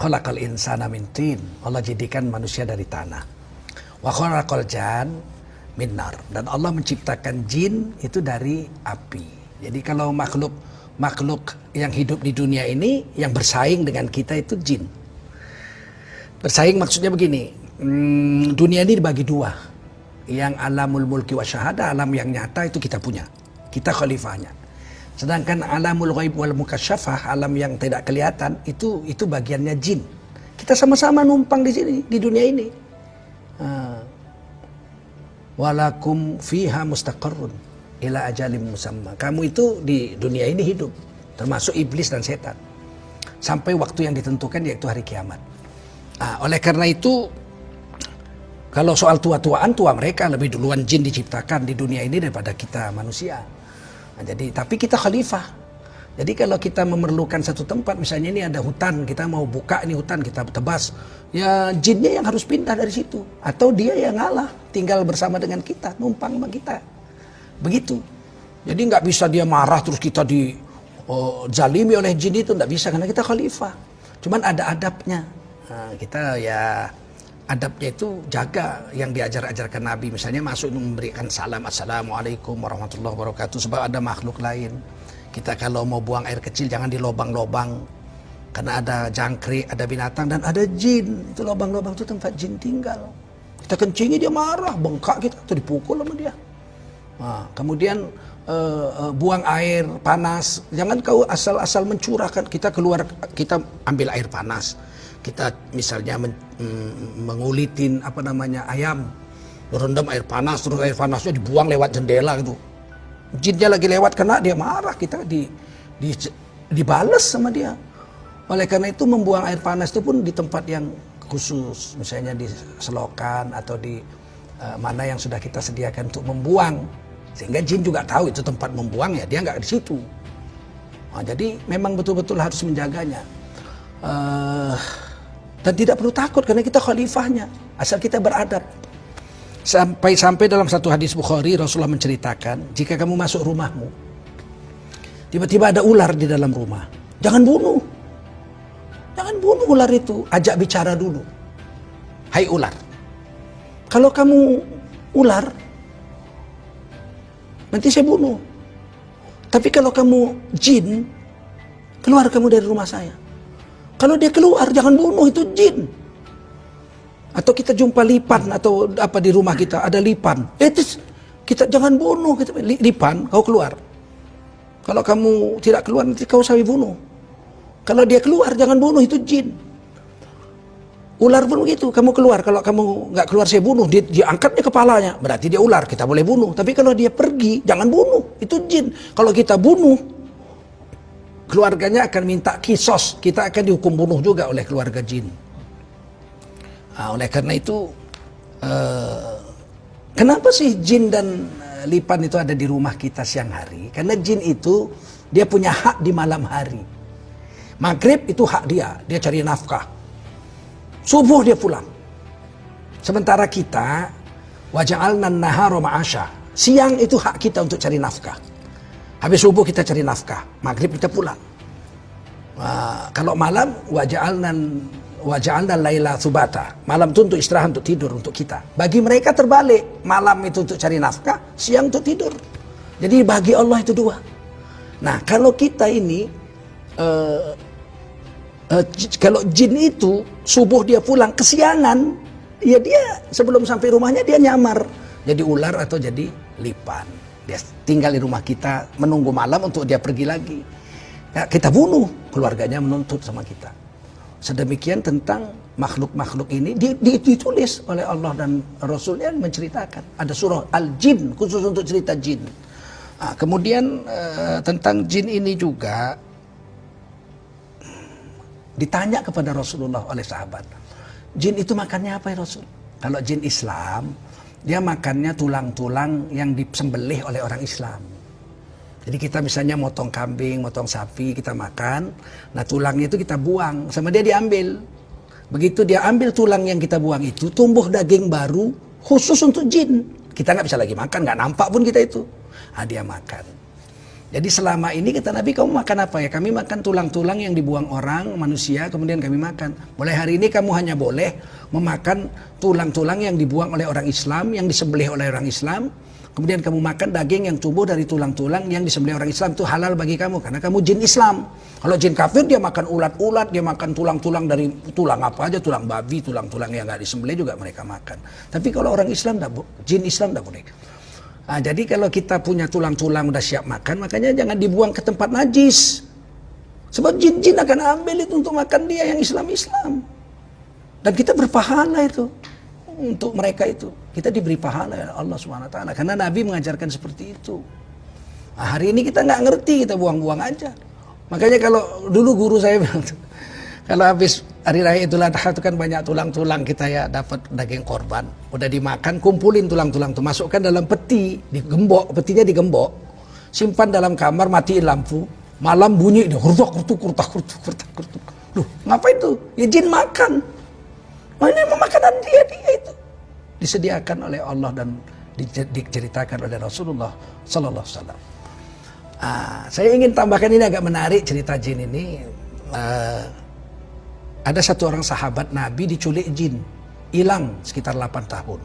khalaqal insana min tin. Allah jadikan manusia dari tanah. Wa khalaqal jan min nar. Dan Allah menciptakan jin itu dari api. Jadi kalau makhluk yang hidup di dunia ini yang bersaing dengan kita itu jin. Bersaing maksudnya begini, dunia ini dibagi dua. Yang alamul mulki wa syahada, alam yang nyata itu kita punya. Kita khalifahnya. Sedangkan alamul ghaib wal mukasyafah, alam yang tidak kelihatan, itu bagiannya jin. Kita sama-sama numpang di sini, di dunia ini. Walakum fiha mustaqarrun ila ajalim musamma. Kamu itu di dunia ini hidup, termasuk iblis dan setan. Sampai waktu yang ditentukan, yaitu hari kiamat. Oleh karena itu, kalau soal tua mereka lebih duluan jin diciptakan di dunia ini daripada kita manusia. Jadi, tapi kita khalifah. Jadi kalau kita memerlukan satu tempat, misalnya ini ada hutan, kita mau buka ini hutan, kita tebas, ya jinnya yang harus pindah dari situ. Atau dia yang ngalah, tinggal bersama dengan kita, numpang sama kita. Begitu. Jadi nggak bisa dia marah terus kita zalimi oleh jin itu, nggak bisa, karena kita khalifah. Cuman ada adabnya. Kita ya adabnya itu jaga yang diajar-ajarkan Nabi. Misalnya masuk memberikan salam, assalamualaikum warahmatullahi wabarakatuh. Sebab ada makhluk lain. Kita kalau mau buang air kecil jangan di lobang-lobang. Karena ada jangkrik, ada binatang, dan ada jin. Itu lobang-lobang itu tempat jin tinggal. Kita kencingi dia marah, bengkak kita, atau dipukul sama dia. Kemudian buang air panas. Jangan kau asal-asal mencurahkan. Kita ambil air panas. Kita misalnya mengulitin ayam, rendam air panas, terus air panasnya dibuang lewat jendela gitu. Jinnya lagi lewat, kena dia marah, kita dibales sama dia. Oleh karena itu membuang air panas itu pun di tempat yang khusus, misalnya di selokan atau di mana yang sudah kita sediakan untuk membuang, sehingga jin juga tahu itu tempat membuang, ya dia nggak di situ. Jadi memang betul-betul harus menjaganya. Dan tidak perlu takut karena kita khalifahnya, asal kita beradab. Sampai dalam satu hadis Bukhari, Rasulullah menceritakan, jika kamu masuk rumahmu, tiba-tiba ada ular di dalam rumah, jangan bunuh. Jangan bunuh ular itu, ajak bicara dulu. Hai ular, kalau kamu ular, nanti saya bunuh. Tapi kalau kamu jin, keluar kamu dari rumah saya. Kalau dia keluar, jangan bunuh, itu jin. Atau kita jumpa lipan atau apa di rumah kita, ada lipan. Kita jangan bunuh, lipan, kau keluar. Kalau kamu tidak keluar, nanti kau saya bunuh. Kalau dia keluar, jangan bunuh, itu jin. Ular pun begitu, kamu keluar. Kalau kamu nggak keluar, saya bunuh. Dia angkatnya kepalanya, berarti dia ular, kita boleh bunuh. Tapi kalau dia pergi, jangan bunuh, itu jin. Kalau kita bunuh, keluarganya akan minta kisos, kita akan dihukum bunuh juga oleh keluarga jin. Oleh karena itu, kenapa sih jin dan lipan itu ada di rumah kita siang hari? Karena jin itu dia punya hak di malam hari. Maghrib itu hak dia cari nafkah. Subuh dia pulang. Sementara kita, waja'alna an-nahara ma'asha. Siang itu hak kita untuk cari nafkah. Habis subuh kita cari nafkah, maghrib kita pulang. Kalau malam, waja'alna laila subata. Malam itu untuk istirahat, untuk tidur, untuk kita. Bagi mereka terbalik, malam itu untuk cari nafkah, siang untuk tidur. Jadi bagi Allah itu dua. Nah, kalau kita ini, kalau jin itu subuh dia pulang kesiangan, ya dia sebelum sampai rumahnya dia nyamar jadi ular atau jadi lipan. Dia tinggal di rumah kita, menunggu malam untuk dia pergi lagi. Ya, kita bunuh, keluarganya menuntut sama kita. Sedemikian tentang makhluk-makhluk ini ditulis oleh Allah dan Rasulnya menceritakan. Ada surah Al-Jin khusus untuk cerita jin. Kemudian tentang jin ini juga ditanya kepada Rasulullah oleh sahabat. Jin itu makannya apa ya Rasul? Kalau jin Islam, dia makannya tulang-tulang yang disembelih oleh orang Islam. Jadi kita misalnya motong kambing, motong sapi, kita makan. Nah tulangnya itu kita buang, sama dia diambil. Begitu dia ambil tulang yang kita buang itu, tumbuh daging baru khusus untuk jin. Kita nggak bisa lagi makan, nggak nampak pun kita itu. Dia makan. Jadi selama ini kata Nabi, kamu makan apa ya? Kami makan tulang-tulang yang dibuang orang, manusia, kemudian kami makan. Mulai hari ini kamu hanya boleh memakan tulang-tulang yang dibuang oleh orang Islam, yang disembelih oleh orang Islam. Kemudian kamu makan daging yang tumbuh dari tulang-tulang yang disembelih orang Islam, itu halal bagi kamu karena kamu jin Islam. Kalau jin kafir dia makan ulat-ulat, dia makan tulang-tulang dari tulang apa aja, tulang babi, tulang-tulang yang nggak disembelih juga mereka makan. Tapi kalau orang Islam, jin Islam tidak boleh. Nah, jadi kalau kita punya tulang-tulang udah siap makan, makanya jangan dibuang ke tempat najis. Sebab jin-jin akan ambil itu untuk makan dia yang Islam-Islam. Dan kita berpahala itu. Untuk mereka itu kita diberi pahala ya Allah SWT, karena Nabi mengajarkan seperti itu. Nah, hari ini kita nggak ngerti, kita buang-buang aja. Makanya kalau dulu guru saya bilang kalau habis hari raya Idul Adha itu kan banyak tulang-tulang kita ya dapat daging korban, udah dimakan, kumpulin tulang-tulang itu, masukkan dalam peti, digembok, petinya digembok, simpan dalam kamar, matiin lampu, malam bunyi dia kurtuk. Loh, ngapain itu? Ya jin makan. Ini makanan dia itu disediakan oleh Allah dan diceritakan oleh Rasulullah Sallallahu Alaihi Wasallam. Saya ingin tambahkan, ini agak menarik cerita jin ini. Ada satu orang sahabat Nabi diculik jin, hilang sekitar 8 tahun.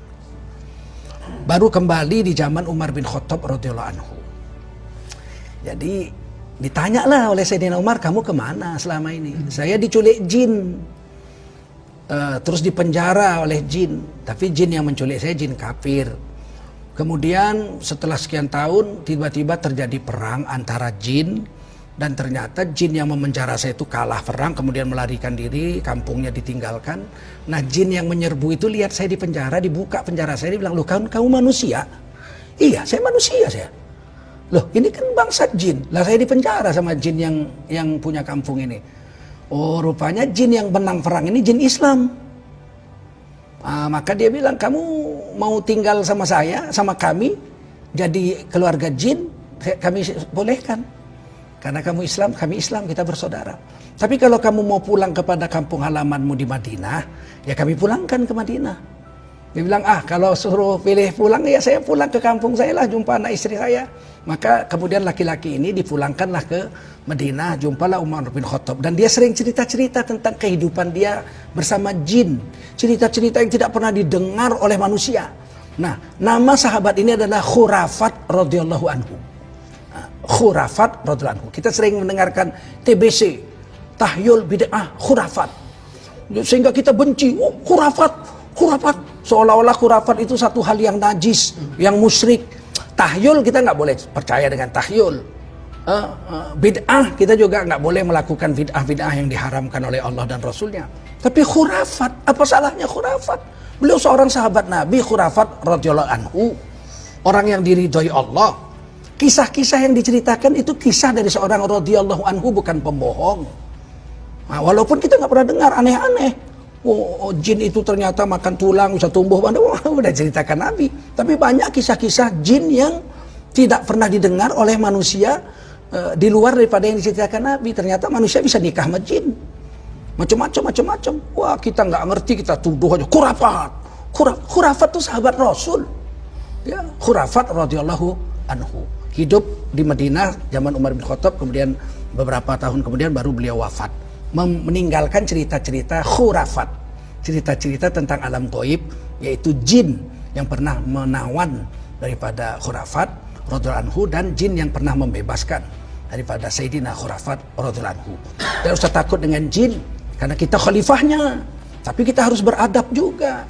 Baru kembali di zaman Umar bin Khattab radhiyallahu anhu. Jadi ditanyalah oleh Sayyidina Umar, kamu kemana selama ini? Saya diculik jin. Terus dipenjara oleh jin, tapi jin yang menculik saya jin kafir. Kemudian setelah sekian tahun tiba-tiba terjadi perang antara jin, dan ternyata jin yang memenjara saya itu kalah perang, kemudian melarikan diri, kampungnya ditinggalkan. Nah, jin yang menyerbu itu lihat saya di penjara, dibuka penjara saya, dia bilang, loh kamu manusia? Iya, saya manusia saya. Loh, ini kan bangsa jin. Lah saya di penjara sama jin yang punya kampung ini. Oh, rupanya jin yang menang perang ini jin Islam. Maka dia bilang, kamu mau tinggal sama saya, sama kami, jadi keluarga jin, kami bolehkan. Karena kamu Islam, kami Islam, kita bersaudara. Tapi kalau kamu mau pulang kepada kampung halamanmu di Madinah, ya kami pulangkan ke Madinah. Dia bilang, kalau suruh pilih pulang, ya saya pulang ke kampung saya lah, jumpa anak istri saya. Maka kemudian laki-laki ini dipulangkanlah ke Madinah, jumpalah Umar bin Khattab. Dan dia sering cerita-cerita tentang kehidupan dia bersama jin. Cerita-cerita yang tidak pernah didengar oleh manusia. Nah, nama sahabat ini adalah Khurafat radhiyallahu anhu. Khurafat radhiyallahu anhu. Kita sering mendengarkan TBC, tahyul bid'ah khurafat. Sehingga kita benci, khurafat. Seolah-olah khurafat itu satu hal yang najis, yang musyrik. Tahyul kita nggak boleh percaya dengan tahyul. Bid'ah kita juga nggak boleh melakukan bid'ah yang diharamkan oleh Allah dan Rasulnya. Tapi khurafat, apa salahnya khurafat? Beliau seorang sahabat Nabi, Khurafat radhiyallahu anhu, orang yang diridhoi Allah. Kisah-kisah yang diceritakan itu kisah dari seorang radhiyallahu anhu, bukan pembohong. Nah, walaupun kita nggak pernah dengar, aneh-aneh. Jin itu ternyata makan tulang bisa tumbuh, udah ceritakan Nabi. Tapi banyak kisah-kisah jin yang tidak pernah didengar oleh manusia, di luar daripada yang diceritakan Nabi. Ternyata manusia bisa nikah sama jin, macam-macam. Wah, kita nggak ngerti, kita tuduh aja khurafat. Khurafat itu sahabat Rasul, ya. Khurafat radhiyallahu anhu hidup di Madinah zaman Umar bin Khattab, kemudian beberapa tahun kemudian baru beliau wafat, meninggalkan cerita-cerita khurafat, cerita-cerita tentang alam gaib, yaitu jin yang pernah menawan daripada Khurafat radhiyallahu anhu, dan jin yang pernah membebaskan daripada Sayyidina Khurafat radhiyallahu anhu. Tidak usah takut dengan jin, karena kita khalifahnya, tapi kita harus beradab juga.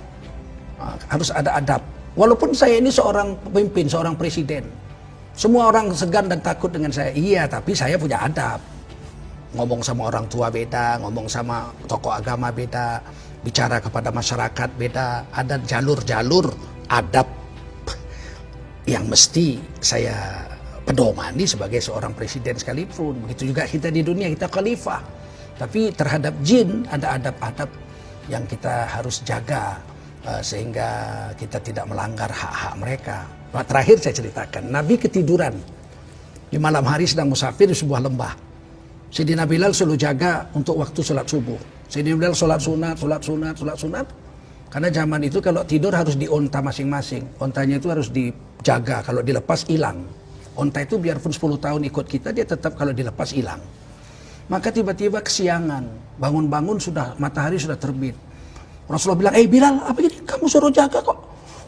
Harus ada adab. Walaupun saya ini seorang pemimpin, seorang presiden, semua orang segan dan takut dengan saya. Iya, tapi saya punya adab. Ngomong sama orang tua beda, ngomong sama tokoh agama beda, bicara kepada masyarakat beda. Ada jalur-jalur adab yang mesti saya pedomani sebagai seorang presiden sekalipun. Begitu juga kita di dunia, kita khalifah. Tapi terhadap jin ada adab-adab yang kita harus jaga, sehingga kita tidak melanggar hak-hak mereka. Nah, terakhir saya ceritakan, Nabi ketiduran di malam hari sedang musafir di sebuah lembah. Sayyidina Bilal selalu jaga untuk waktu sholat subuh. Sayyidina Bilal sholat sunat. Karena zaman itu kalau tidur harus dionta masing-masing. Ontanya itu harus dijaga, kalau dilepas hilang Onta itu biarpun 10 tahun ikut kita, dia tetap kalau dilepas hilang. Maka tiba-tiba kesiangan, bangun-bangun sudah matahari sudah terbit. Rasulullah bilang, Bilal, apa ini? Kamu suruh jaga kok.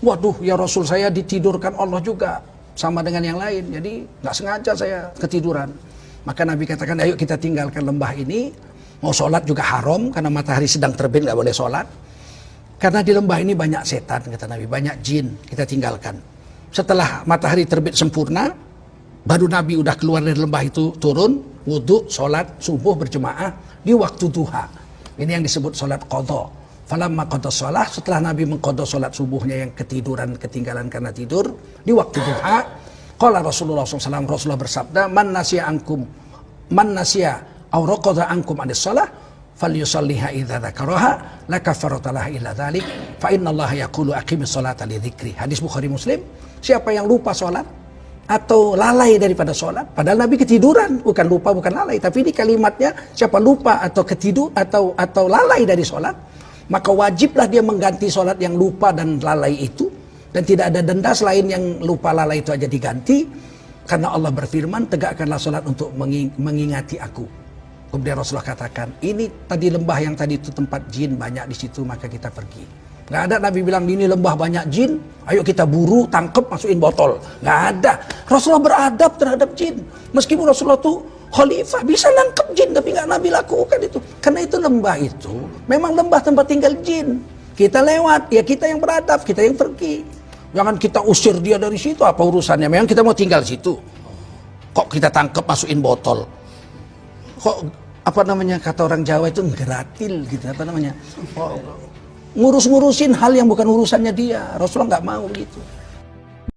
Waduh, ya Rasul, saya ditidurkan Allah juga. Sama dengan yang lain, jadi nggak sengaja saya ketiduran. Maka Nabi katakan, ayo kita tinggalkan lembah ini. Mau sholat juga haram, karena matahari sedang terbit, nggak boleh sholat. Karena di lembah ini banyak setan, kata Nabi, banyak jin, kita tinggalkan. Setelah matahari terbit sempurna, baru Nabi udah keluar dari lembah itu, turun, wudhu, sholat, subuh berjemaah di waktu duha. Ini yang disebut sholat qadha. Falamma qadha sholat, setelah Nabi mengqadha sholat subuhnya yang ketiduran, ketinggalan karena tidur, di waktu duha, qala Rasulullah SAW, Rasulullah bersabda, man nasiya aw raqadha ankum anis sholat, falyusalliha idza dzakaraha la kafarata laha illa dzalik fa innallaha yaqulu aqimis sholata li dzikri. Hadis Bukhari Muslim. Siapa yang lupa sholat atau lalai daripada sholat, padahal Nabi ketiduran, bukan lupa, bukan lalai, tapi ini kalimatnya siapa lupa atau ketidur atau lalai dari sholat, maka wajiblah dia mengganti sholat yang lupa dan lalai itu, dan tidak ada denda selain yang lupa lalai itu aja diganti, karena Allah berfirman, tegakkanlah sholat untuk mengingati aku. Kemudian Rasulullah katakan, ini tadi lembah yang tadi itu tempat jin banyak di situ, maka kita pergi. Nggak ada Nabi bilang, ini lembah banyak jin, ayo kita buru, tangkep, masukin botol. Nggak ada. Rasulullah beradab terhadap jin. Meskipun Rasulullah itu khalifah, bisa nangkep jin, tapi nggak Nabi lakukan itu. Karena itu lembah itu, memang lembah tempat tinggal jin. Kita lewat, ya kita yang beradab, kita yang pergi. Jangan kita usir dia dari situ, apa urusannya? Memang kita mau tinggal situ. Kok kita tangkep, masukin botol? Kok apa namanya, kata orang Jawa itu ngeratil gitu, apa namanya, ngurus-ngurusin hal yang bukan urusannya dia. Rasulullah nggak mau gitu.